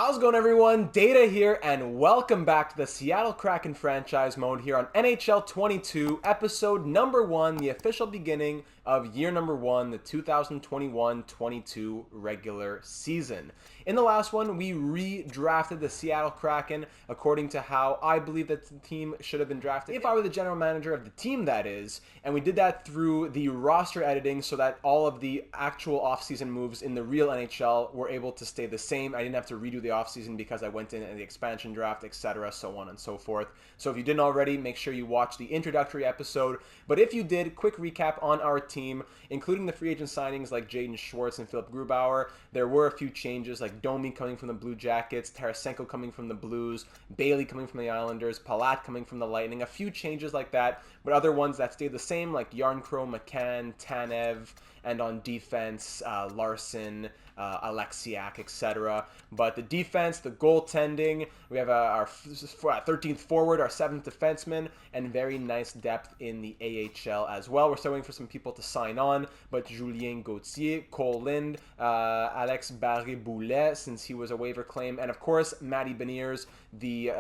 How's it going, everyone? Data here, and welcome back to the Seattle Kraken franchise mode here on NHL 22, episode number 1, the official beginning of year number 1, the 2021-22 regular season. In the last one, we redrafted the Seattle Kraken according to how I believe that the team should have been drafted, if I were the general manager of the team, that is. And we did that through the roster editing so that all of the actual offseason moves in the real NHL were able to stay the same. I didn't have to redo the offseason because I went in the expansion draft, etc., so on and so forth. So if you didn't already, make sure you watch the introductory episode. But if you did, quick recap on our team, including the free agent signings like Jaden Schwartz and Philip Grubauer. There were a few changes, like Domi coming from the Blue Jackets, Tarasenko coming from the Blues, Bailey coming from the Islanders, Palat coming from the Lightning, a few changes like that, but other ones that stayed the same, like Yarncrow, McCann, Tanev, and on defense, Larson, Alexiak, etc. But the defense, the goaltending, we have our 13th forward, our 7th defenseman, and very nice depth in the AHL as well. We're still waiting for some people to sign on, but Julien Gauthier, Cole Lind, Alex Barré-Boulet, since he was a waiver claim, and of course, Matty Beniers, the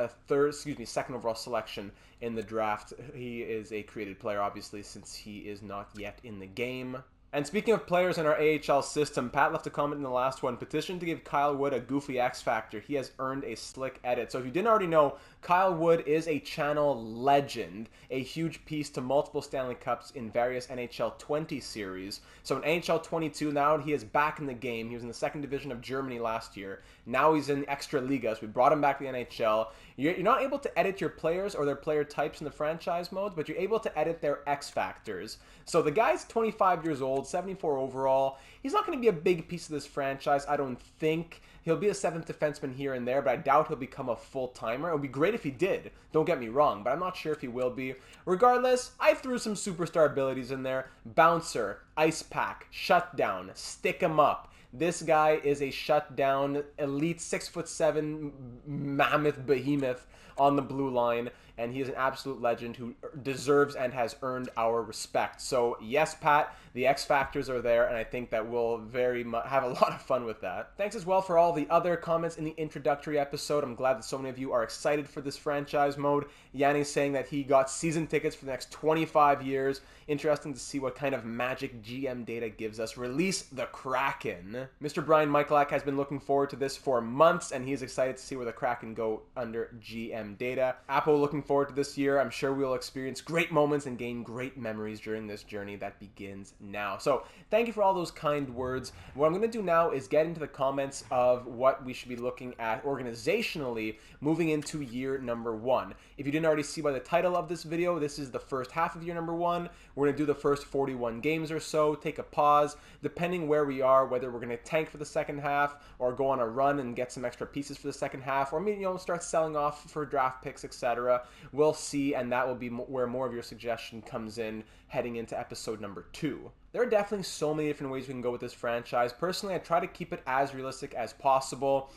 second overall selection in the draft. He is a created player, obviously, since he is not yet in the game. And speaking of players in our AHL system, Pat left a comment in the last one, petition to give Kyle Wood a goofy X Factor. He has earned a slick edit. So if you didn't already know, Kyle Wood is a channel legend, a huge piece to multiple Stanley Cups in various NHL 20 series. So in NHL 22, now he is back in the game. He was in the second division of Germany last year. Now he's in Extra Liga, so we brought him back to the NHL. You're not able to edit your players or their player types in the franchise modes, but you're able to edit their X Factors. So the guy's 25 years old, 74 overall. He's not going to be a big piece of this franchise, I don't think. He'll be a 7th defenseman here and there, but I doubt he'll become a full-timer. It would be great if he did, don't get me wrong, but I'm not sure if he will be. Regardless, I threw some superstar abilities in there. Bouncer, Ice Pack, Shutdown, Stick 'em Up. This guy is a shutdown, elite 6'7" mammoth behemoth on the blue line, and he is an absolute legend who deserves and has earned our respect. So yes, Pat, the X Factors are there, and I think that we'll very much have a lot of fun with that. Thanks as well for all the other comments in the introductory episode. I'm glad that so many of you are excited for this franchise mode. Yanni's saying that he got season tickets for the next 25 years. Interesting to see what kind of magic GM data gives us. Release the Kraken. Mr. Brian Michalak has been looking forward to this for months, and he's excited to see where the Kraken go under GM data. Apo looking forward to this year. I'm sure we'll experience great moments and gain great memories during this journey that begins now. So thank you for all those kind words. What I'm going to do now is get into the comments of what we should be looking at organizationally moving into year number 1. If you didn't already see by the title of this video, this is the first half of year number 1. We're going to do the first 41 games or so, take a pause, depending where we are, whether we're going to tank for the second half or go on a run and get some extra pieces for the second half, or maybe start selling off for draft picks, etc. We'll see, and that will be where more of your suggestion comes in heading into episode number 2. There are definitely so many different ways we can go with this franchise. Personally, I try to keep it as realistic as possible,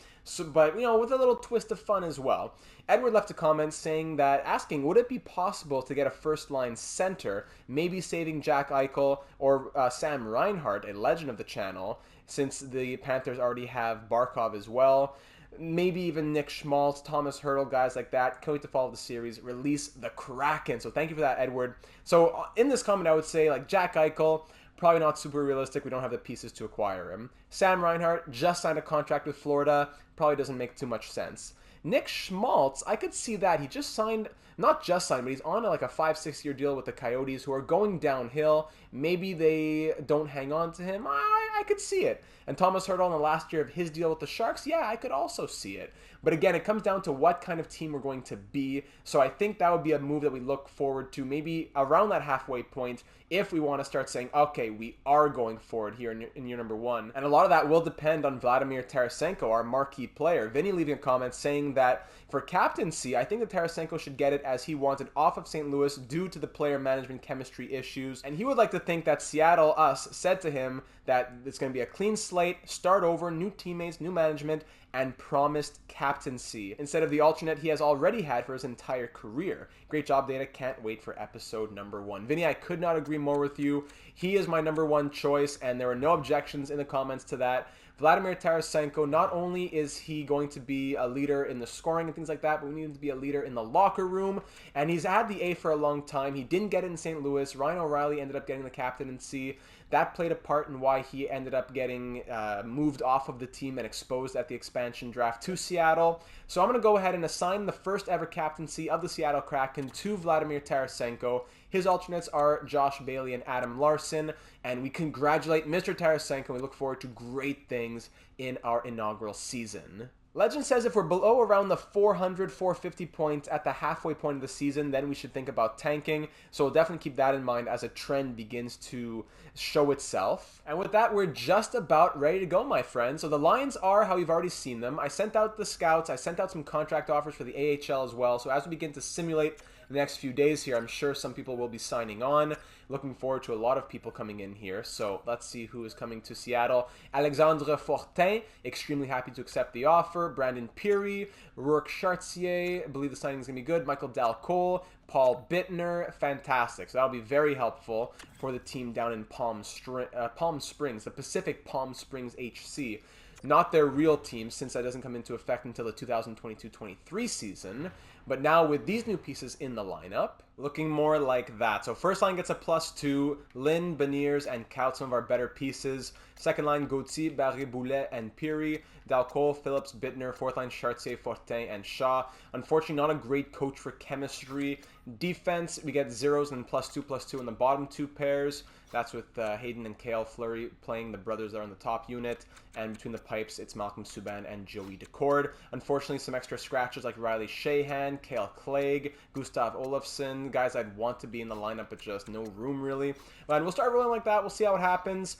but with a little twist of fun as well. Edward left a comment asking, would it be possible to get a first-line center, maybe saving Jack Eichel or Sam Reinhart, a legend of the channel, since the Panthers already have Barkov as well. Maybe even Nick Schmaltz, Thomas Hertl, guys like that. Can't wait to follow the series. Release the Kraken. So thank you for that, Edward. So in this comment, I would say, like, Jack Eichel, probably not super realistic. We don't have the pieces to acquire him. Sam Reinhart just signed a contract with Florida. Probably doesn't make too much sense. Nick Schmaltz, I could see that. He just signed, not just signed, but he's on like a 5-6 year deal with the Coyotes, who are going downhill. Maybe they don't hang on to him. I could see it. And Thomas Hertl in the last year of his deal with the Sharks, yeah, I could also see it. But again, it comes down to what kind of team we're going to be. So I think that would be a move that we look forward to maybe around that halfway point if we want to start saying, okay, we are going forward here in year number 1. And a lot of that will depend on Vladimir Tarasenko, our marquee player. Vinny leaving a comment saying that for captaincy, I think that Tarasenko should get it as he wanted off of St. Louis due to the player management chemistry issues. And he would like to think that Seattle, us, said to him that it's going to be a clean slate, start over, new teammates, new management, and promised captaincy instead of the alternate he has already had for his entire career. Great job, Data. Can't wait for episode number 1. Vinny, I could not agree more with you. He is my #1 choice, and there were no objections in the comments to that. Vladimir Tarasenko, not only is he going to be a leader in the scoring and things like that, but we need him to be a leader in the locker room, and he's had the A for a long time. He didn't get it in St. Louis. Ryan O'Reilly ended up getting the captaincy. That played a part in why he ended up getting moved off of the team and exposed at the expansion draft to Seattle. So I'm going to go ahead and assign the first ever captaincy of the Seattle Kraken to Vladimir Tarasenko. His alternates are Josh Bailey and Adam Larson, and we congratulate Mr. Tarasenko. We look forward to great things in our inaugural season. Legend says if we're below around the 400, 450 points at the halfway point of the season, then we should think about tanking. So we'll definitely keep that in mind as a trend begins to show itself. And with that, we're just about ready to go, my friends. So the lines are how you've already seen them. I sent out the scouts. I sent out some contract offers for the AHL as well. So as we begin to simulate the next few days here, I'm sure some people will be signing on. Looking forward to a lot of people coming in here. So let's see who is coming to Seattle. Alexandre Fortin, extremely happy to accept the offer. Brandon Peary, Rourke Chartier, I believe the signing is going to be good. Michael Dalcole, Paul Bittner, fantastic. So that'll be very helpful for the team down in Palm Springs, the Pacific Palm Springs HC. Not their real team, since that doesn't come into effect until the 2022-23 season. But now with these new pieces in the lineup, looking more like that. So first line gets a +2. Lynn, Beniers, and Kaut, some of our better pieces. Second line, Gauthier, Barré, Boulet, and Peary. Dalcole, Phillips, Bittner. Fourth line, Chartier, Fortin, and Shaw. Unfortunately, not a great coach for chemistry. Defense, we get zeros and +2/+2 in the bottom two pairs. That's with Hayden and Cale Fleury playing the brothers that are on the top unit. And between the pipes, it's Malcolm Subban and Joey Decord. Unfortunately, some extra scratches like Riley Sheahan, Cale Clegg, Gustav Olofsson, guys I'd want to be in the lineup, but just no room really. And we'll start rolling like that. We'll see how it happens.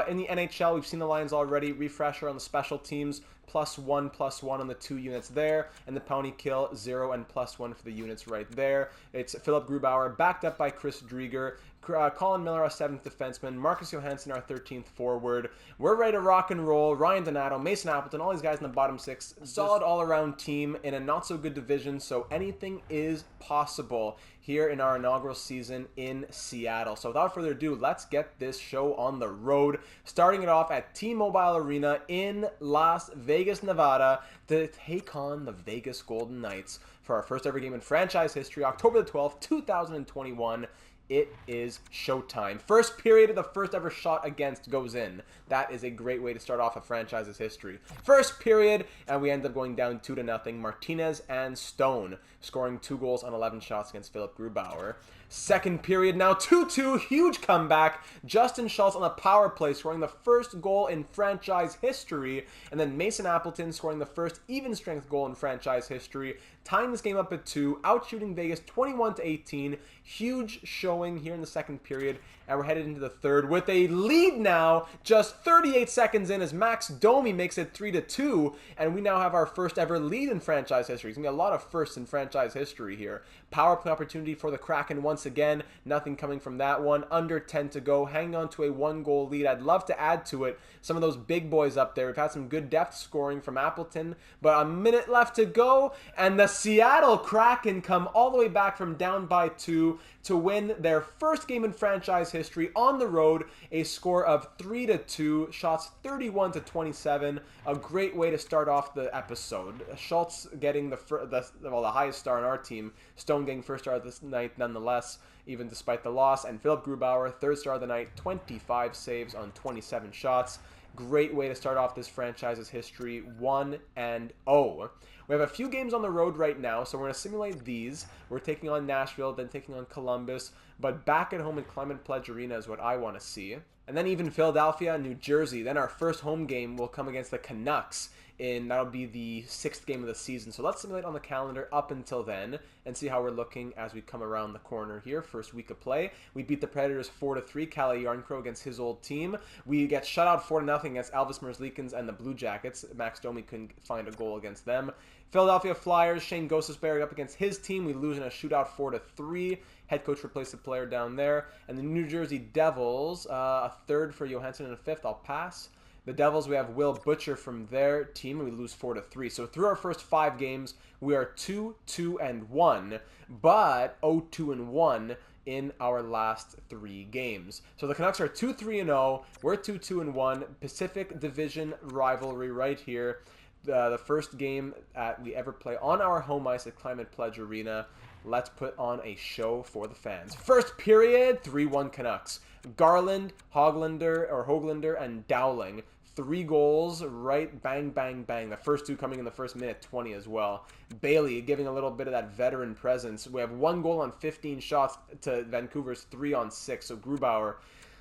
In the NHL, we've seen the lines already. Refresher on the special teams. +1/+1 on the two units there, and the Powney Kill 0 and +1 for the units right there. It's Philip Grubauer backed up by Chris Drieger, Colin Miller, our 7th defenseman, Marcus Johansson, our 13th forward. We're ready to rock and roll. Ryan Donato, Mason Appleton, all these guys in the bottom six. Solid all-around team in a not-so-good division, so anything is possible here in our inaugural season in Seattle. So without further ado, let's get this show on the road. Starting it off at T-Mobile Arena in Las Vegas, Nevada, to take on the Vegas Golden Knights for our first ever game in franchise history, October the 12th, 2021. It is showtime. First period of the first ever shot against goes in. That is a great way to start off a franchise's history. First period, and we end up going down 2-0. Martinez and Stone scoring 2 goals on 11 shots against Philip Grubauer. Second period now, 2-2, huge comeback. Justin Schultz on the power play scoring the first goal in franchise history, and then Mason Appleton scoring the first even-strength goal in franchise history, tying this game up at 2, outshooting Vegas 21-18. Huge showing here in the second period, and we're headed into the third with a lead now, just 38 seconds in as Max Domi makes it 3-2, and we now have our first ever lead in franchise history. It's going to be a lot of firsts in franchise history here. Power play opportunity for the Kraken once again. Nothing coming from that one. Under 10 to go. Hanging on to a 1-goal lead. I'd love to add to it some of those big boys up there. We've had some good depth scoring from Appleton, but a minute left to go, and the Seattle Kraken come all the way back from down by 2 to win their first game in franchise history on the road. A score of 3-2, shots 31-27. A great way to start off the episode. Schultz getting the highest star on our team. Stone getting first star of this night nonetheless, even despite the loss. And Philip Grubauer, third star of the night, 25 saves on 27 shots. Great way to start off this franchise's history, 1-0. We have a few games on the road right now, so we're going to simulate these. We're taking on Nashville, then taking on Columbus, but back at home in Climate Pledge Arena is what I want to see. And then even Philadelphia, New Jersey. Then our first home game will come against the Canucks, and that'll be the 6th game of the season. So let's simulate on the calendar up until then and see how we're looking as we come around the corner here. First week of play, we beat the Predators 4-3, Kalle Yarncrow against his old team. We get shut out 4-0 against Elvis Merzlikins and the Blue Jackets. Max Domi couldn't find a goal against them. Philadelphia Flyers, Shane Gostisbehere up against his team. We lose in a shootout 4-3. Head coach replaced the player down there. And the New Jersey Devils, a third for Johansson and a fifth. I'll pass. The Devils, we have Will Butcher from their team, and we lose 4-3. So through our first 5 games, we are 2-2-1, but 0-2-1 in our last 3 games. So the Canucks are 2-3-0. We're 2-2-1. Pacific Division rivalry right here. The first game we ever play on our home ice at Climate Pledge Arena. Let's put on a show for the fans. First period, 3-1 Canucks. Garland, Hoglander, and Dowling. 3 goals, right, bang, bang, bang. The first 2 coming in the first minute 20 as well. Bailey giving a little bit of that veteran presence. We have 1 goal on 15 shots to Vancouver's 3 on 6. So Grubauer,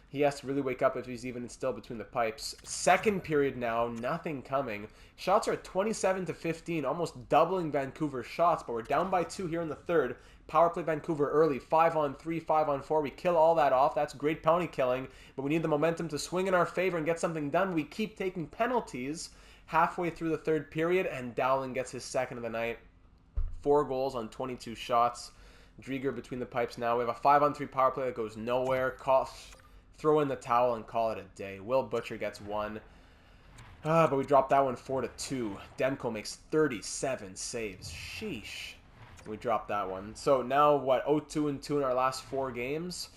he has to really wake up if he's even still between the pipes. Second period now, nothing coming. Shots are at 27-15, almost doubling Vancouver's shots, but we're down by 2 here in the third. Power play Vancouver early, 5-on-3, 5-on-4. We kill all that off. That's great penalty killing, but we need the momentum to swing in our favor and get something done. We keep taking penalties halfway through the third period, and Dowling gets his second of the night. 4 goals on 22 shots. Drieger between the pipes now. We have a 5-on-3 power play that goes nowhere. Throw in the towel and call it a day. Will Butcher gets 1. But we dropped that one 4-2. Demko makes 37 saves. Sheesh. We dropped that one. So now, what, 0-2-2 in our last 4 games?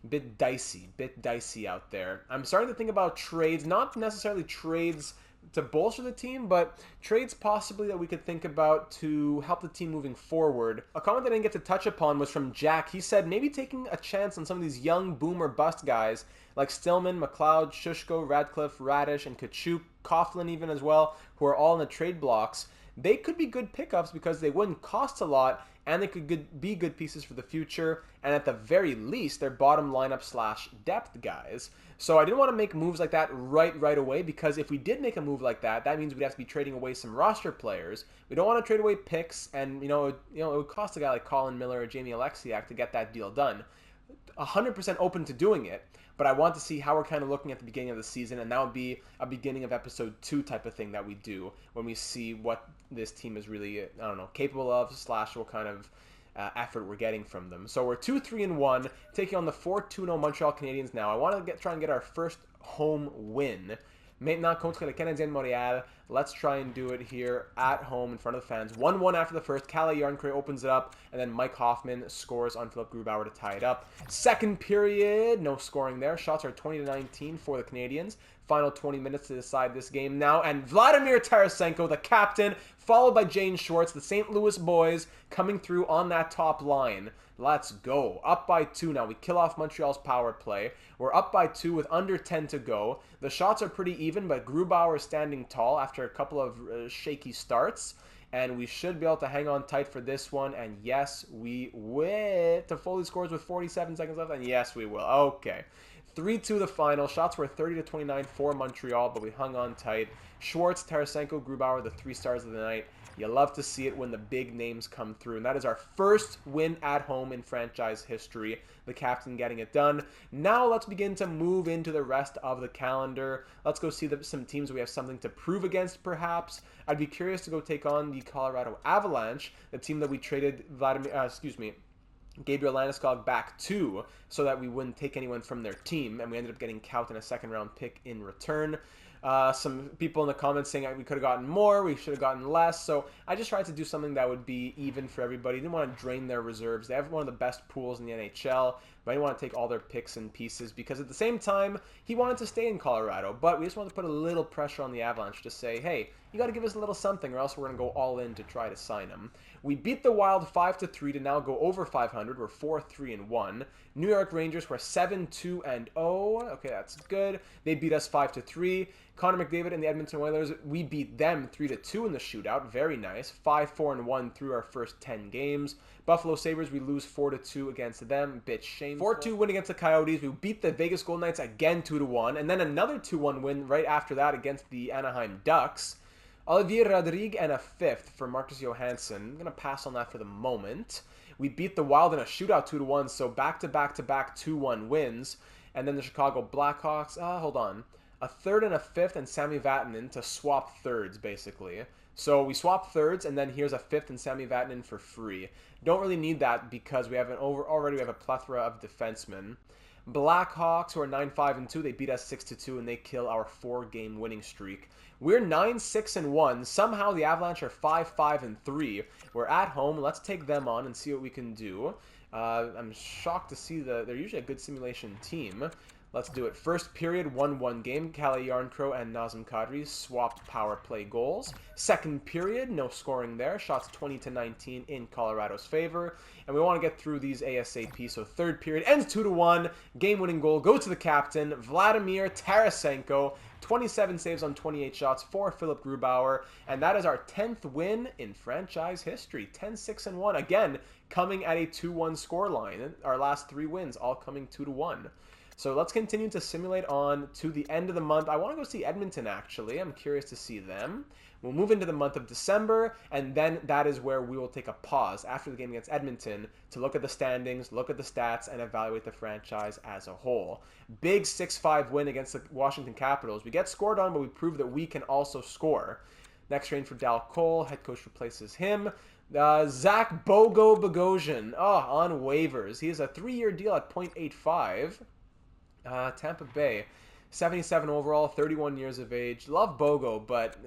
Bit dicey out there. I'm starting to think about trades, not necessarily trades to bolster the team, but trades possibly that we could think about to help the team moving forward. A comment that I didn't get to touch upon was from Jack. He said maybe taking a chance on some of these young boom or bust guys like Stillman, McLeod, Shushko, Radcliffe, Radish, and Kachuk, Coughlin even as well, who are all in the trade blocks. They could be good pickups because they wouldn't cost a lot, and they could be good pieces for the future, and at the very least, they're bottom lineup / depth guys. So I didn't want to make moves like that right away, because if we did make a move like that, that means we'd have to be trading away some roster players. We don't want to trade away picks, and it would cost a guy like Colin Miller or Jamie Alexiak to get that deal done. 100% open to doing it, but I want to see how we're kind of looking at the beginning of the season, and that would be a beginning of episode 2 type of thing that we do when we see what this team is really, capable of / what kind of effort we're getting from them. So we're 2-3-1, taking on the 4-2-0 Montreal Canadiens now. I want to try and get our first home win. Maintenant contre le Canadien de Montréal. Let's try and do it here at home in front of the fans. 1-1 after the first. Kalle Jarnkrok opens it up, and then Mike Hoffman scores on Philip Grubauer to tie it up. Second period, no scoring there. Shots are 20-19 for the Canadiens. Final 20 minutes to decide this game now, and Vladimir Tarasenko, the captain, followed by Jane Schwartz, the St. Louis boys, coming through on that top line. Let's go. Up by 2 now. We kill off Montreal's power play. We're up by 2 with under 10 to go. The shots are pretty even, but Grubauer is standing tall after a couple of shaky starts. And we should be able to hang on tight for this one. And yes, we will. Toffoli scores with 47 seconds left. And yes, we will. Okay. 3-2 the final. Shots were 30-29 for Montreal, but we hung on tight. Schwartz, Tarasenko, Grubauer, the 3 stars of the night. You love to see it when the big names come through. And that is our first win at home in franchise history. The captain getting it done. Now let's begin to move into the rest of the calendar. Let's go see some teams we have something to prove against, perhaps. I'd be curious to go take on the Colorado Avalanche, the team that we traded Gabriel Landeskog back to, so that we wouldn't take anyone from their team, and we ended up getting Kaut and a second-round pick in return. Some people in the comments saying we could have gotten more, we should have gotten less, so I just tried to do something that would be even for everybody. Didn't want to drain their reserves. They have one of the best pools in the NHL, but I didn't want to take all their picks and pieces, because at the same time, he wanted to stay in Colorado, but we just wanted to put a little pressure on the Avalanche to say, hey, you got to give us a little something, or else we're going to go all in to try to sign him. We beat the Wild 5-3 to now go over 500. We're 4-3-1. New York Rangers were 7-2-0. Okay, that's good. They beat us 5-3. Connor McDavid and the Edmonton Oilers, we beat them 3-2 in the shootout. Very nice. 5-4-1 through our first 10 games. Buffalo Sabres, we lose 4-2 against them. Bit shameful. 4-2 win against the Coyotes. We beat the Vegas Golden Knights again 2-1. And then another 2-1 win right after that against the Anaheim Ducks. Olivier Rodrigue and a 5th for Marcus Johansson. I'm going to pass on that for the moment. We beat the Wild in a shootout 2-1, so back-to-back 2-1 wins. And then the Chicago Blackhawks, hold on. A 3rd and a 5th and Sami Vatanen to swap thirds, basically. So we swap thirds, and then here's a 5th and Sami Vatanen for free. Don't really need that because we have already we have a plethora of defensemen. Blackhawks, who are 9-5-2, they beat us 6-2, and they kill our 4-game winning streak. We're 9-6-1. Somehow the Avalanche are 5-5-3. We're at home. Let's take them on and see what we can do. I'm shocked to see they're usually a good simulation team. Let's do it. First period, 1-1 game. Kalle Järnkrok and Nazem Kadri swapped power play goals. Second period, no scoring there. Shots 20-19 in Colorado's favor. And we want to get through these ASAP. So third period ends 2-1. Game-winning goal goes to the captain, Vladimir Tarasenko. 27 saves on 28 shots for Philipp Grubauer. And that is our 10th win in franchise history. 10-6-1. Again, coming at a 2-1 scoreline. Our last 3 wins all coming 2-1. So let's continue to simulate on to the end of the month. I want to go see Edmonton, actually. I'm curious to see them. We'll move into the month of December, and then that is where we will take a pause after the game against Edmonton to look at the standings, look at the stats, and evaluate the franchise as a whole. Big 6-5 win against the Washington Capitals. We get scored on, but we prove that we can also score. Next train for Dal Cole. Head coach replaces him. Zach Bogosian, on waivers. He has a 3-year deal at .85. Tampa Bay, 77 overall, 31 years of age. Love Bogo, but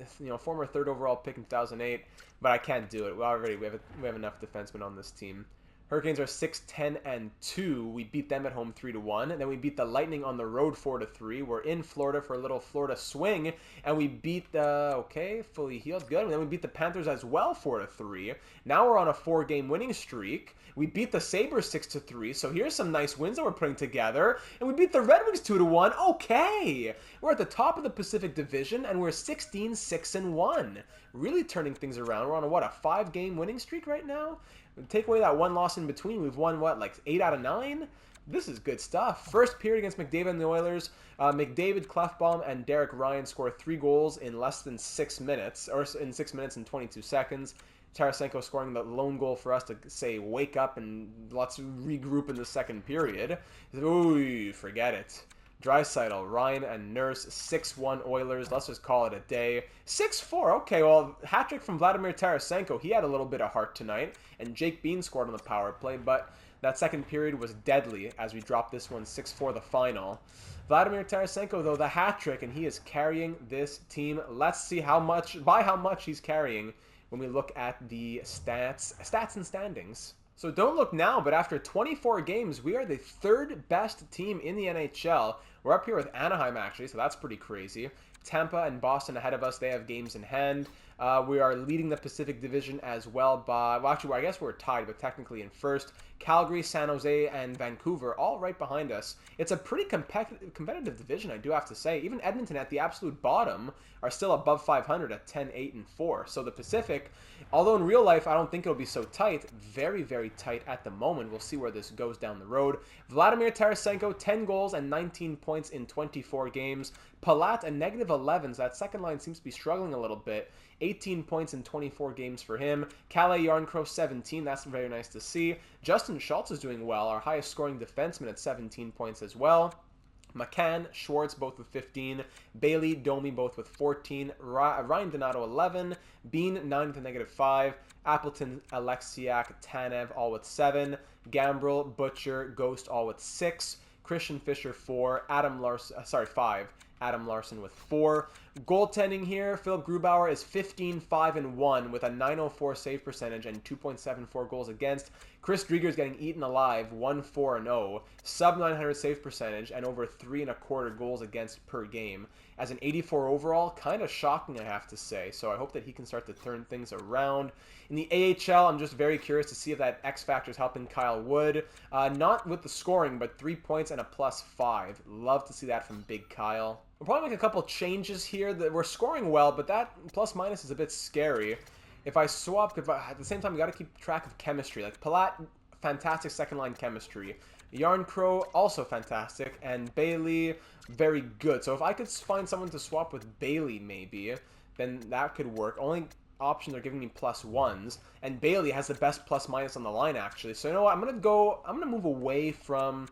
former 3rd overall pick in 2008. But I can't do it. We have enough defensemen on this team. Hurricanes are 6-10-2. We beat them at home 3-1, and then we beat the Lightning on the road 4-3. We're in Florida for a little Florida swing, and we beat the fully healed, good. And then we beat the Panthers as well 4-3. Now we're on a 4-game winning streak. We beat the Sabres 6-3. So here's some nice wins that we're putting together, and we beat the Red Wings 2-1. Okay, we're at the top of the Pacific Division, and we're 16-6-1. Really turning things around. We're on a 5-game winning streak right now. Take away that 1 loss in between, we've won, 8 out of 9? This is good stuff. First period against McDavid and the Oilers. McDavid, Klefbom, and Derek Ryan score 3 goals in less than 6 minutes, or in 6 minutes and 22 seconds. Tarasenko scoring the lone goal for us to say, wake up and let's regroup in the second period. Ooh, forget it. Draisaitl, Ryan, and Nurse, 6-1 Oilers. Let's just call it a day. 6-4. Okay, well, hat-trick from Vladimir Tarasenko. He had a little bit of heart tonight, and Jake Bean scored on the power play, but that second period was deadly as we dropped this one 6-4 the final. Vladimir Tarasenko, though, the hat-trick, and he is carrying this team. Let's see how much he's carrying when we look at the stats and standings. So don't look now, but after 24 games, we are the 3rd best team in the NHL. We're up here with Anaheim, actually, so that's pretty crazy. Tampa and Boston ahead of us. They have games in hand. We are leading the Pacific Division as well by, I guess we're tied, but technically in first. Calgary, San Jose, and Vancouver all right behind us. It's a pretty competitive division, I do have to say. Even Edmonton at the absolute bottom are still above 500 at 10-8-4. So the Pacific, although in real life I don't think it'll be so tight, very, very tight at the moment. We'll see where this goes down the road. Vladimir Tarasenko, 10 goals and 19 points in 24 games. Palat, a -11. So that second line seems to be struggling a little bit. 18 points in 24 games for him. Kalle Järnkrok, 17. That's very nice to see. Justin Schultz is doing well, our highest scoring defenseman at 17 points as well. McCann, Schwartz, both with 15. Bailey, Domi, both with 14. Ryan Donato, 11. Bean, 9 with a -5. Appleton, Alexiak, Tanev, all with 7. Gambrel, Butcher, Ghost, all with 6. Christian Fischer, 4. 5. Adam Larson with 4. Goaltending here, Philipp Grubauer is 15-5-1 with a .904 save percentage and 2.74 goals against. Chris Drieger is getting eaten alive, 1-4-0, sub 900 save percentage and over 3.25 goals against per game. As an 84 overall, kind of shocking, I have to say. So I hope that he can start to turn things around. In the AHL, I'm just very curious to see if that X factor is helping Kyle Wood. Not with the scoring, but 3 points and a +5. Love to see that from Big Kyle. We'll probably make a couple changes here. That we're scoring well, but that plus-minus is a bit scary. If I swap, at the same time, we got to keep track of chemistry. Like Palat, fantastic second-line chemistry. Järnkrok, also fantastic. And Bailey, very good. So if I could find someone to swap with Bailey, maybe, then that could work. Only option they're giving me +1s. And Bailey has the best plus-minus on the line, actually. So you know what? I'm going to move away from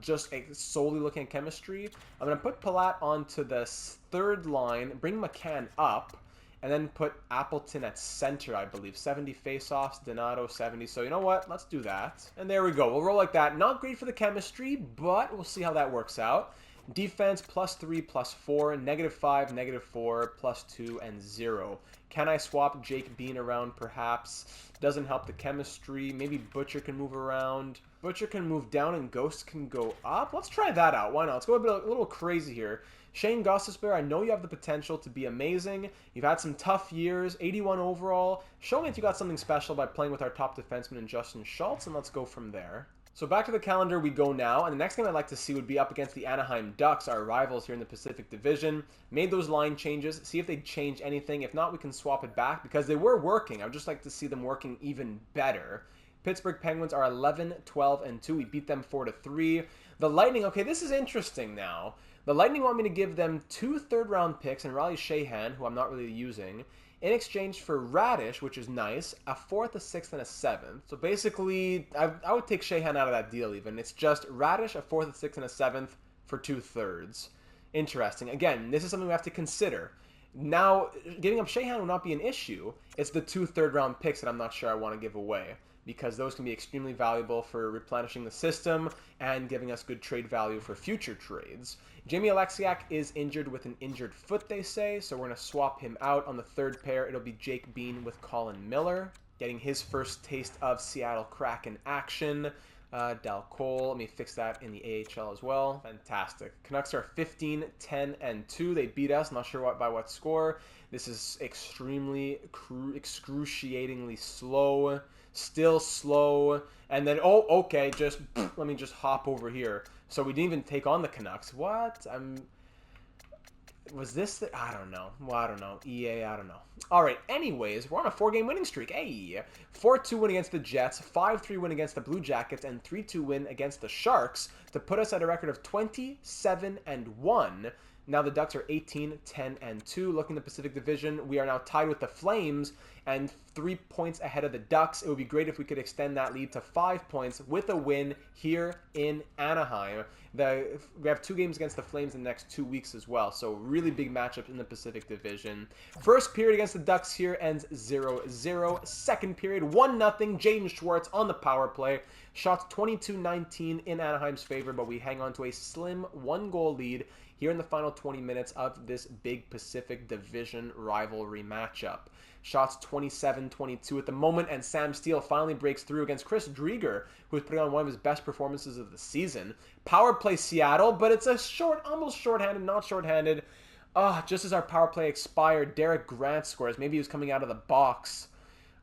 just solely looking at chemistry. I'm going to put Palat onto the 3rd line, bring McCann up, and then put Appleton at center, I believe. 70 face-offs, Donato 70. So you know what? Let's do that. And there we go. We'll roll like that. Not great for the chemistry, but we'll see how that works out. Defense, +3, +4, -5, -4, +2, and 0. Can I swap Jake Bean around, perhaps? Doesn't help the chemistry. Maybe Butcher can move around. Butcher can move down and Ghost can go up. Let's try that out. Why not? Let's go a little crazy here. Shane Gostisbehere, I know you have the potential to be amazing. You've had some tough years, 81 overall. Show me if you got something special by playing with our top defenseman in Justin Schultz, and let's go from there. So back to the calendar we go now, and the next game I'd like to see would be up against the Anaheim Ducks, our rivals here in the Pacific Division. Made those line changes, see if they change anything. If not, we can swap it back, because they were working. I would just like to see them working even better. Pittsburgh Penguins are 11, 12, and 2. We beat them 4-3. The Lightning, okay, this is interesting now. The Lightning want me to give them 2 third-round picks and Riley Sheahan, who I'm not really using, in exchange for Radish, which is nice, a 4th, a 6th, and a 7th. So basically, I would take Sheahan out of that deal even. It's just Radish, a 4th, a 6th, and a 7th for 2 thirds. Interesting. Again, this is something we have to consider. Now, giving up Sheahan will not be an issue. It's the 2 third-round picks that I'm not sure I want to give away, because those can be extremely valuable for replenishing the system and giving us good trade value for future trades. Jamie Alexiak is injured with an injured foot, they say, so we're going to swap him out. On the third pair, it'll be Jake Bean with Colin Miller, getting his first taste of Seattle Kraken action. Dal Cole, let me fix that in the AHL as well. Fantastic. Canucks are 15, 10, and 2. They beat us, not sure by what score. This is extremely, excruciatingly slow. Still slow. And then, oh, okay, just let me just hop over here. So we didn't even take on the Canucks. What? Was this the... I don't know. Well, I don't know. EA, I don't know. All right, anyways, we're on a 4-game winning streak. Hey! 4-2 win against the Jets, 5-3 win against the Blue Jackets, and 3-2 win against the Sharks to put us at a record of 27-1. Now the Ducks are 18, 10, and 2. Looking at the Pacific Division, we are now tied with the Flames and 3 points ahead of the Ducks. It would be great if we could extend that lead to 5 points with a win here in Anaheim. We have 2 games against the Flames in the next 2 weeks as well, so really big matchup in the Pacific Division. First period against the Ducks here ends 0-0. Second period, 1-0. Jaden Schwartz on the power play. Shots 22-19 in Anaheim's favor, but we hang on to a slim 1-goal lead here in the final 20 minutes of this big Pacific Division rivalry matchup. Shots 27-22 at the moment, and Sam Steele finally breaks through against Chris Drieger, who is putting on one of his best performances of the season. Power play Seattle, but it's a almost shorthanded, not shorthanded. Just as our power play expired, Derek Grant scores. Maybe he was coming out of the box.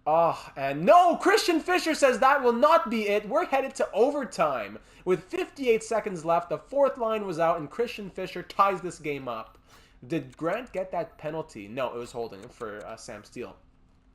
And no, Christian Fischer says that will not be it. We're headed to overtime. With 58 seconds left, the 4th line was out, and Christian Fischer ties this game up. Did Grant get that penalty? No, it was holding for Sam Steele.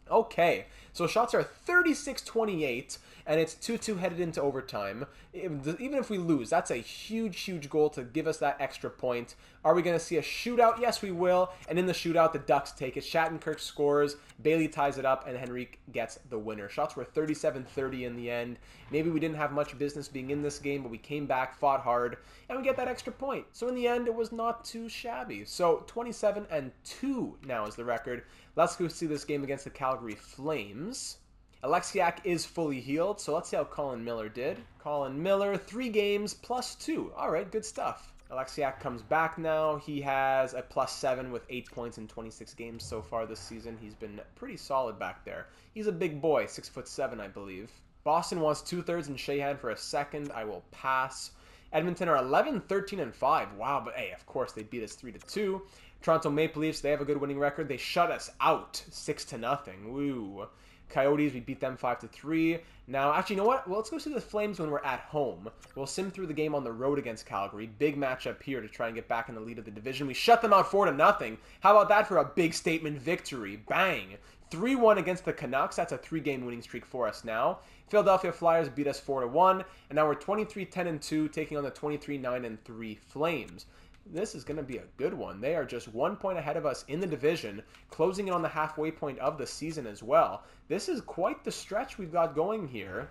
Okay, so shots are 36-28, and it's 2-2 headed into overtime. Even if we lose, that's a huge, huge goal to give us that extra point. Are we going to see a shootout? Yes, we will. And in the shootout, the Ducks take it. Shattenkirk scores, Bailey ties it up, and Henrique gets the winner. Shots were 37-30 in the end. Maybe we didn't have much business being in this game, but we came back, fought hard, and we get that extra point. So in the end, it was not too shabby. So 27-2 now is the record. Let's go see this game against the Calgary Flames. Alexiak is fully healed, so let's see how Colin Miller did. Colin Miller, 3 games, +2. All right, good stuff. Alexiak comes back now. He has a +7 with 8 points in 26 games so far this season. He's been pretty solid back there. He's a big boy, 6'7", I believe. Boston wants 2/3 and Sheahan for a second. I will pass. Edmonton are 11, 13, and 5. Wow, but hey, of course they beat us 3-2. Toronto Maple Leafs, they have a good winning record. They shut us out 6-0. Woo. Coyotes, we beat them 5-3. Now, actually, you know what? Well, let's go see the Flames when we're at home. We'll sim through the game on the road against Calgary. Big matchup here to try and get back in the lead of the division. We shut them out 4-0. How about that for a big statement victory? Bang. 3-1 against the Canucks. That's a 3-game winning streak for us now. Philadelphia Flyers beat us 4-1. And now we're 23-10-2, taking on the 23-9-3 Flames. This is going to be a good one. They are just 1 point ahead of us in the division, closing in on the halfway point of the season as well. This is quite the stretch we've got going here.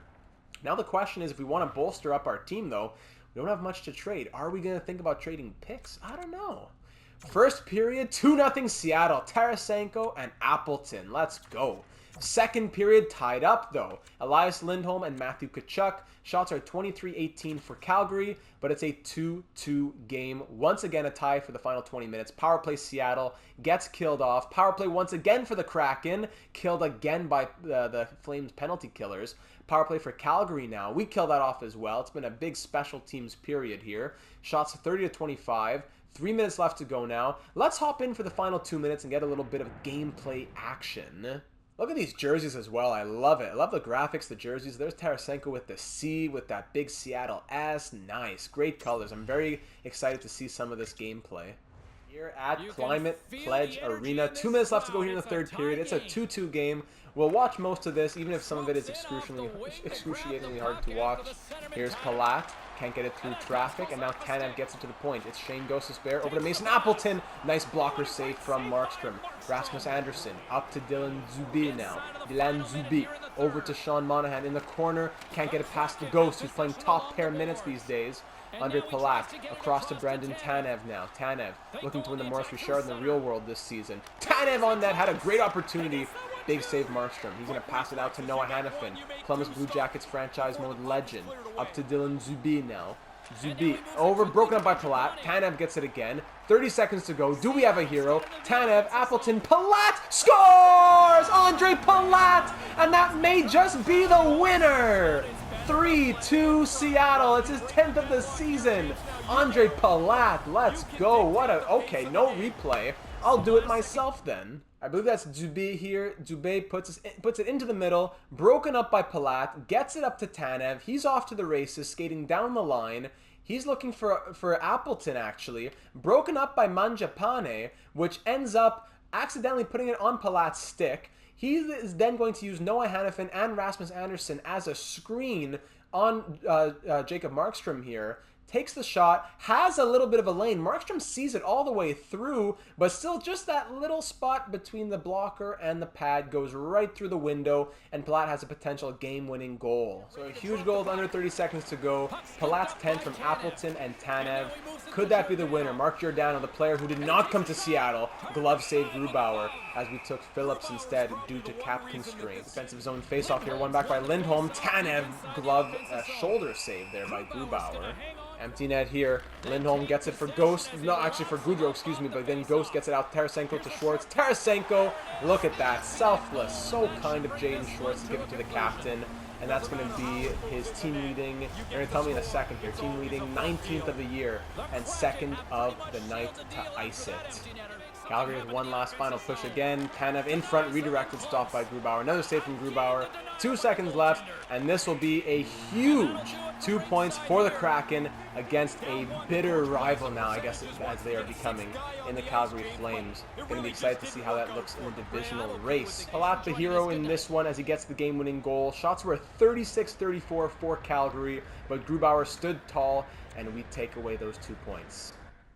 Now the question is, if we want to bolster up our team, though, we don't have much to trade. Are we going to think about trading picks? I don't know. First period, 2-0 Seattle. Tarasenko and Appleton. Let's go. Second period tied up though. Elias Lindholm and Matthew Tkachuk. Shots are 23-18 for Calgary, but it's a 2-2 game. Once again, a tie for the final 20 minutes. Power play Seattle gets killed off. Power play once again for the Kraken, killed again by the Flames penalty killers. Power play for Calgary now. We kill that off as well. It's been a big special teams period here. Shots 30-25. 3 minutes left to go now. Let's hop in for the final 2 minutes and get a little bit of gameplay action. Look at these jerseys as well. I love it. I love the graphics, the jerseys. There's Tarasenko with the C, with that big Seattle S. Nice. Great colors. I'm very excited to see some of this gameplay. Here at Climate Pledge Arena. 2 minutes left to go here in the third period. It's a 2-2 game. We'll watch most of this, even if some of it is excruciatingly hard to watch. Here's Palat. Can't get it through traffic, and now Tanev gets it to the point. It's Shane Gostisbehere over to Mason Appleton. Nice blocker save from Markstrom. Rasmus Andersson up to Dylan Zubi now. Dylan Zubi over to Sean Monahan in the corner. Can't get it past the Ghost, who's playing top pair minutes these days. Andre Palat across to Brendan Tanev now. Tanev looking to win the Maurice Richard in the real world this season. Tanev on that, had a great opportunity. Big save Markstrom. He's going to pass it out to Noah Hannafin. Columbus Blue Jackets franchise mode legend. Up to Dylan Zubi now. Zubi broken up by Palat. Tanev gets it again. 30 seconds to go. Do we have a hero? Tanev, Appleton, Palat scores! Andre Palat! And that may just be the winner! 3-2 Seattle. It's his 10th of the season. Andre Palat, let's go. Okay, no replay. I'll do it myself then. I believe that's Dubé here. Dubé puts it into the middle, broken up by Palat, gets it up to Tanev. He's off to the races, skating down the line. He's looking for Appleton, actually. Broken up by Mangiapane, which ends up accidentally putting it on Palat's stick. He is then going to use Noah Hannafin and Rasmus Andersson as a screen on Jacob Markstrom here. Takes the shot, has a little bit of a lane. Markstrom sees it all the way through, but still just that little spot between the blocker and the pad goes right through the window, and Palat has a potential game-winning goal. So a huge goal with under 30 seconds to go. Palat's 10 from Appleton and Tanev. Could that be the winner? Mark Giordano, the player who did not come to Seattle, glove save Grubauer, as we took Phillips instead due to cap constraints. Defensive zone face-off here, won back by Lindholm. Tanev, glove shoulder save there by Grubauer. Empty net here. Lindholm gets it for Ghost. No, actually for Goudreau, excuse me. But then Ghost gets it out. Tarasenko to Schwartz. Tarasenko, look at that. Selfless. So kind of Jaden Schwartz to give it to the captain. And that's going to be his team leading. You're going to tell me in a second here. Team leading 19th of the year and 2nd of the night to ice it. Calgary has one last final push again. Tanev in front, redirected, stopped by Grubauer. Another save from Grubauer. 2 seconds left, and this will be a huge 2 points for the Kraken against a bitter rival now, I guess, as they are becoming in the Calgary Flames. Going to be excited to see how that looks in the divisional race. Palat the hero in this one as he gets the game-winning goal. Shots were 36-34 for Calgary, but Grubauer stood tall, and we take away those 2 points.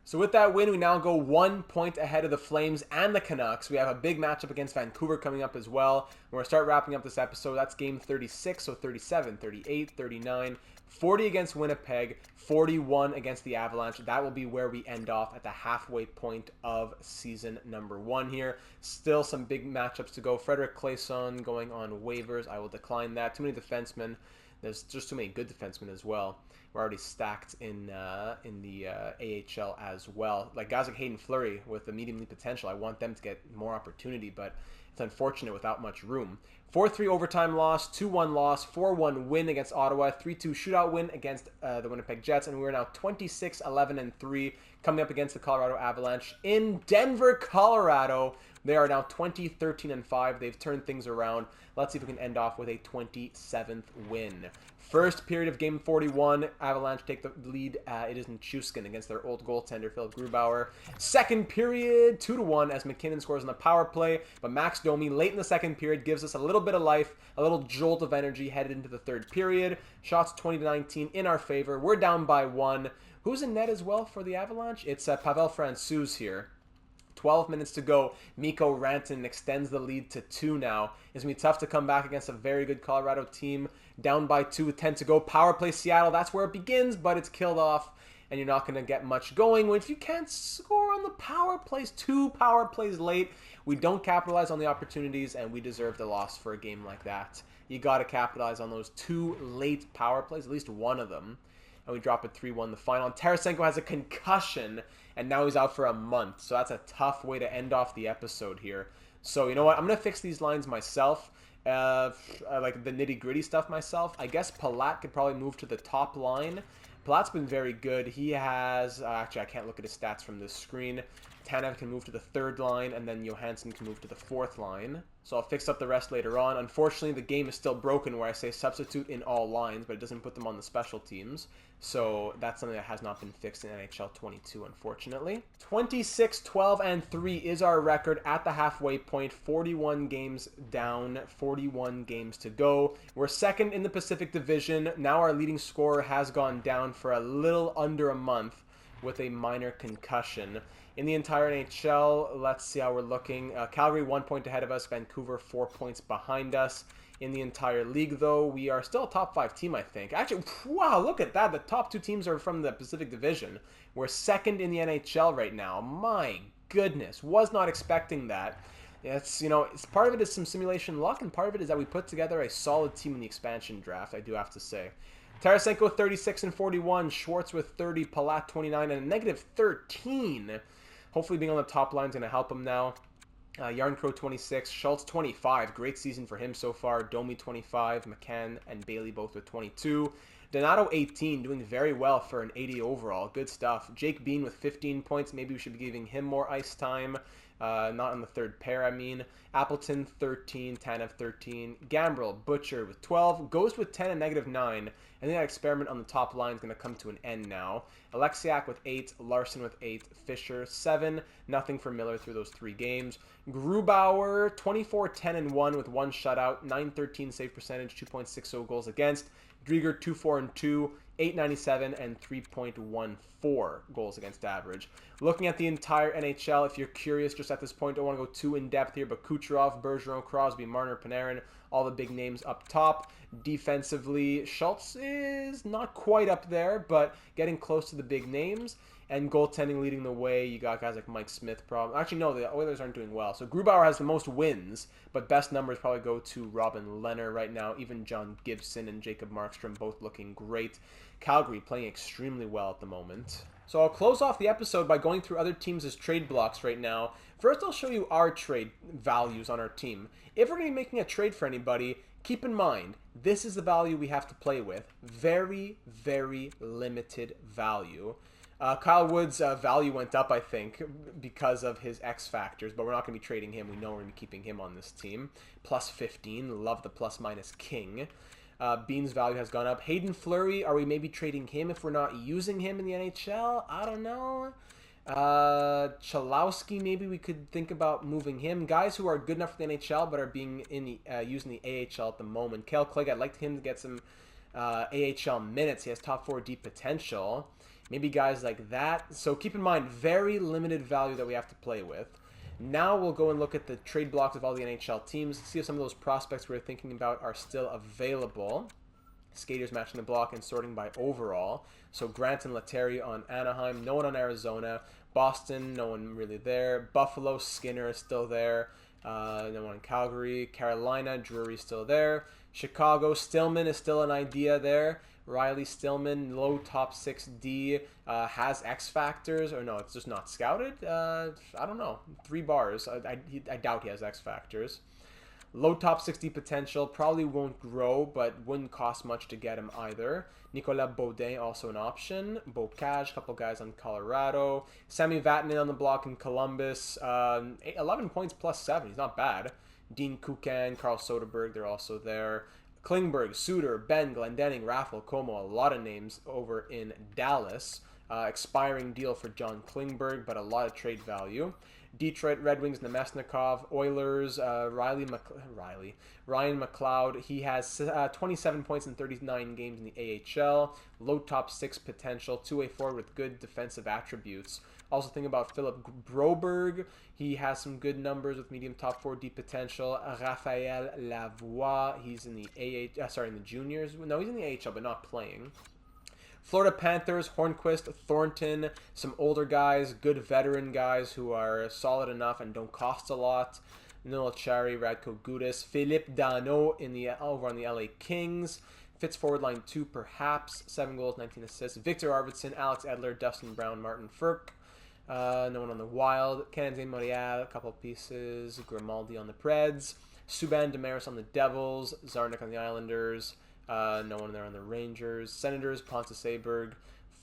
So with that win, we now go 1 point ahead of the Flames and the Canucks. We have a big matchup against Vancouver coming up as well. We're going to start wrapping up this episode. That's game 36, so 37, 38, 39, 40 against Winnipeg, 41 against the Avalanche. That will be where we end off at the halfway point of season number 1 here. Still some big matchups to go. Frederick Claesson going on waivers. I will decline that. Too many defensemen. There's just too many good defensemen as well. We're already stacked in the AHL as well. Like guys like Hayden Fleury with the medium league potential, I want them to get more opportunity, but it's unfortunate without much room. 4-3 overtime loss, 2-1 loss, 4-1 win against Ottawa, 3-2 shootout win against the Winnipeg Jets, and we're now 26-11-3 coming up against the Colorado Avalanche in Denver, Colorado. They are now 20-13-5. They've turned things around. Let's see if we can end off with a 27th win. First period of game 41, Avalanche take the lead. It is Nichushkin against their old goaltender, Philip Grubauer. Second period, 2-1 as McKinnon scores on the power play. But Max Domi, late in the second period, gives us a little bit of life, a little jolt of energy headed into the third period. Shots 20-19 in our favor. We're down by 1. Who's in net as well for the Avalanche? It's Pavel Francouz here. 12 minutes to go. Mikko Rantanen extends the lead to 2 now. It's going to be tough to come back against a very good Colorado team. Down by 2 with 10 to go. Power play Seattle. That's where it begins, but it's killed off. and you're not going to get much going. If you can't score on the power plays, 2 power plays late, we don't capitalize on the opportunities, and we deserve the loss for a game like that. You got to capitalize on those 2 late power plays, at least one of them. And we drop it 3-1 the final. And Tarasenko has a concussion, and now he's out for a month. So that's a tough way to end off the episode here. So you know what? I'm going to fix these lines myself. Like the nitty-gritty stuff myself. I guess Palat could probably move to the top line. Palat's been very good. He has... actually, I can't look at his stats from this screen. Tanev can move to the 3rd line, and then Johansson can move to the 4th line. So I'll fix up the rest later on. Unfortunately, the game is still broken where I say substitute in all lines, but it doesn't put them on the special teams. So that's something that has not been fixed in NHL 22, unfortunately. 26-12-3 is our record at the halfway point. 41 games down, 41 games to go. We're 2nd in the Pacific Division. Now our leading scorer has gone down for a little under a month with a minor concussion. In the entire NHL, let's see how we're looking. Calgary 1 point ahead of us. Vancouver 4 points behind us. In the entire league, though, we are still a top 5 team, I think. Actually, wow, look at that. The top 2 teams are from the Pacific Division. We're 2nd in the NHL right now. My goodness, was not expecting that. It's, you know, it's part of it is some simulation luck, and part of it is that we put together a solid team in the expansion draft, I do have to say. Tarasenko 36 and 41, Schwartz with 30, Palat 29 and a negative 13. Hopefully being on the top line is going to help him now. Yarncrow 26, Schultz 25. Great season for him so far. Domi 25, McCann and Bailey both with 22. Donato 18, doing very well for an 80 overall. Good stuff. Jake Bean with 15 points. Maybe we should be giving him more ice time. Not on the 3rd pair, I mean. Appleton 13, Tanev 13. Gambrel, Butcher with 12. Ghost with 10 and negative 9. I think that experiment on the top line is going to come to an end now. Alexiak with 8, Larson with 8, Fisher 7. Nothing for Miller through those 3 games. Grubauer 24, 10 and 1 with 1 shutout, 913 save percentage, 2.60 goals against. Drieger 2-4 and 2, 897 and 3.14 goals against average. Looking at the entire NHL, if you're curious just at this point, don't want to go too in-depth here, but Kucherov, Bergeron, Crosby, Marner, Panarin, all the big names up top. Defensively, Schultz is not quite up there, but getting close to the big names. And goaltending leading the way, you got guys like Mike Smith. Actually, no, the Oilers aren't doing well. So Grubauer has the most wins, but best numbers probably go to Robin Lehner right now. Even John Gibson and Jacob Markstrom both looking great. Calgary playing extremely well at the moment. So I'll close off the episode by going through other teams' trade blocks right now. First, I'll show you our trade values on our team. If we're going to be making a trade for anybody, keep in mind, this is the value we have to play with. Very, very limited value. Kyle Wood's value went up, I think, because of his X factors, but we're not going to be trading him. We know we're going to be keeping him on this team. Plus 15. Love the plus-minus king. Bean's value has gone up. Hayden Fleury, are we maybe trading him if we're not using him in the NHL? I don't know. Chalowski, maybe we could think about moving him. Guys who are good enough for the NHL but are being in the, using the AHL at the moment. Kale Clegg, I'd like him to get some AHL minutes. He has top 4 deep potential. Maybe guys like that. So keep in mind, very limited value that we have to play with. Now we'll go and look at the trade blocks of all the NHL teams, see if some of those prospects we were thinking about are still available. Skaters matching the block and sorting by overall. So Grant and Lettieri on Anaheim, no one on Arizona. Boston, no one really there. Buffalo, Skinner is still there. No one in Calgary. Carolina, Drury still there. Chicago, Stillman is still an idea there. Riley Stillman, low top 6D, has X factors, or no, it's just not scouted. I don't know. 3 bars. I doubt he has X factors. Low top 60 potential, probably won't grow, but wouldn't cost much to get him either. Nicolas Baudin, also an option. Bocage, a couple guys on Colorado. Sami Vatanen on the block in Columbus. 11 points plus 7, he's not bad. Dean Kukan, Carl Soderberg, they're also there. Klingberg, Suter, Ben, Glendening, Raffle, Como, a lot of names over in Dallas. Expiring deal for John Klingberg, but a lot of trade value. Detroit Red Wings, Nemesnikov. Oilers, Ryan McLeod. He has 27 points in 39 games in the AHL. Low top 6 potential. 2-way forward with good defensive attributes. Also think about Philip Broberg. He has some good numbers with medium top 4 deep potential. Raphael Lavoie. He's in the in the juniors. No, he's in the AHL, but not playing. Florida Panthers, Hornquist, Thornton, some older guys, good veteran guys who are solid enough and don't cost a lot. Nilachari, Radko Gudas, Philippe Dano over on the LA Kings. Fits forward line 2 perhaps. 7 goals, 19 assists. Victor Arvidsson, Alex Edler, Dustin Brown, Martin Furk. No one on the Wild. Canadien Montreal, a couple pieces. Grimaldi on the Preds. Subban Damaris on the Devils. Zarnik on the Islanders. No one there on the Rangers. Senators, Ponce Saberg.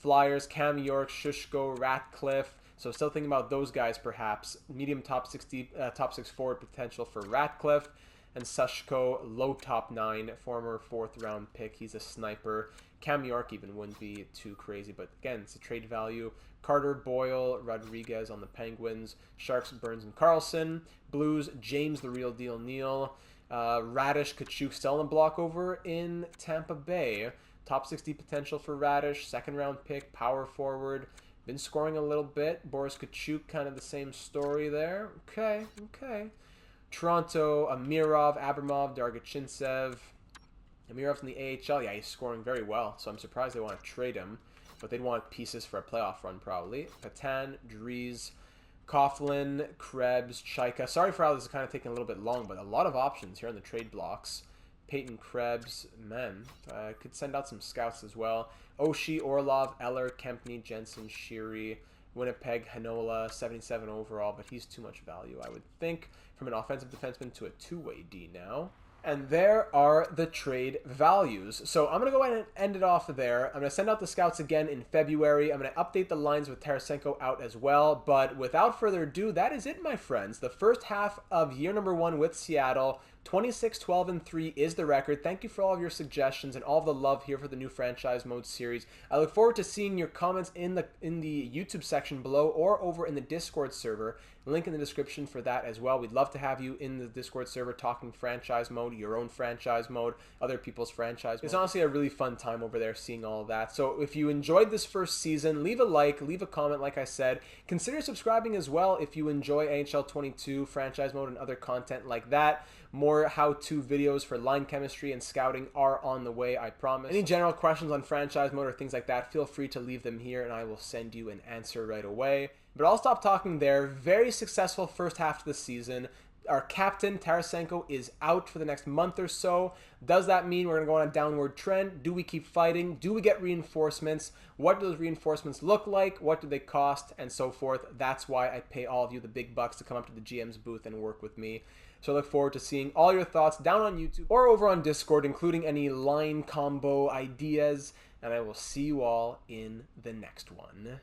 Flyers, Cam York, Shushko, Ratcliffe. So still thinking about those guys perhaps. Medium top 6 forward potential for Ratcliffe. And Sushko, low top 9, former 4th round pick. He's a sniper. Cam York even wouldn't be too crazy, but again, it's a trade value. Carter, Boyle, Rodriguez on the Penguins. Sharks, Burns, and Carlson. Blues, James the Real Deal Neal. Radish, Kachuk still on the block over in Tampa Bay. Top 60 potential for Radish. 2nd round pick, power forward. Been scoring a little bit. Boris Kachuk, kind of the same story there. Okay. Toronto, Amirov, Abramov, Dargachintsev. Amirov's in the AHL. Yeah, he's scoring very well, so I'm surprised they want to trade him. But they'd want pieces for a playoff run, probably. Patan, Dries, Coughlin, Krebs, Chaika. Sorry for how this is kind of taking a little bit long, but a lot of options here on the trade blocks. Peyton Krebs, man, could send out some scouts as well. Oshie, Orlov, Eller, Kempney, Jensen, Sheary, Winnipeg, Hanola, 77 overall, but he's too much value, I would think, from an offensive defenseman to a two-way D now. And there are the trade values. So I'm going to go ahead and end it off there. I'm going to send out the scouts again in February. I'm going to update the lines with Tarasenko out as well. But without further ado, that is it, my friends. The first half of year number 1 with Seattle. 26-12-3 is the record. Thank you for all of your suggestions and all of the love here for the new franchise mode series. I look forward to seeing your comments in the YouTube section below or over in the Discord server. Link in the description for that as well. We'd love to have you in the Discord server talking franchise mode, your own franchise mode, other people's franchise mode. It's honestly a really fun time over there seeing all of that. So if you enjoyed this first season, leave a like, leave a comment like I said. Consider subscribing as well if you enjoy NHL 22, franchise mode, and other content like that. More how-to videos for line chemistry and scouting are on the way, I promise. Any general questions on franchise mode or things like that, feel free to leave them here and I will send you an answer right away. But I'll stop talking there. Very successful first half of the season. Our captain, Tarasenko, is out for the next month or so. Does that mean we're going to go on a downward trend? Do we keep fighting? Do we get reinforcements? What do those reinforcements look like? What do they cost? And so forth. That's why I pay all of you the big bucks to come up to the GM's booth and work with me. So I look forward to seeing all your thoughts down on YouTube or over on Discord, including any line combo ideas. And I will see you all in the next one.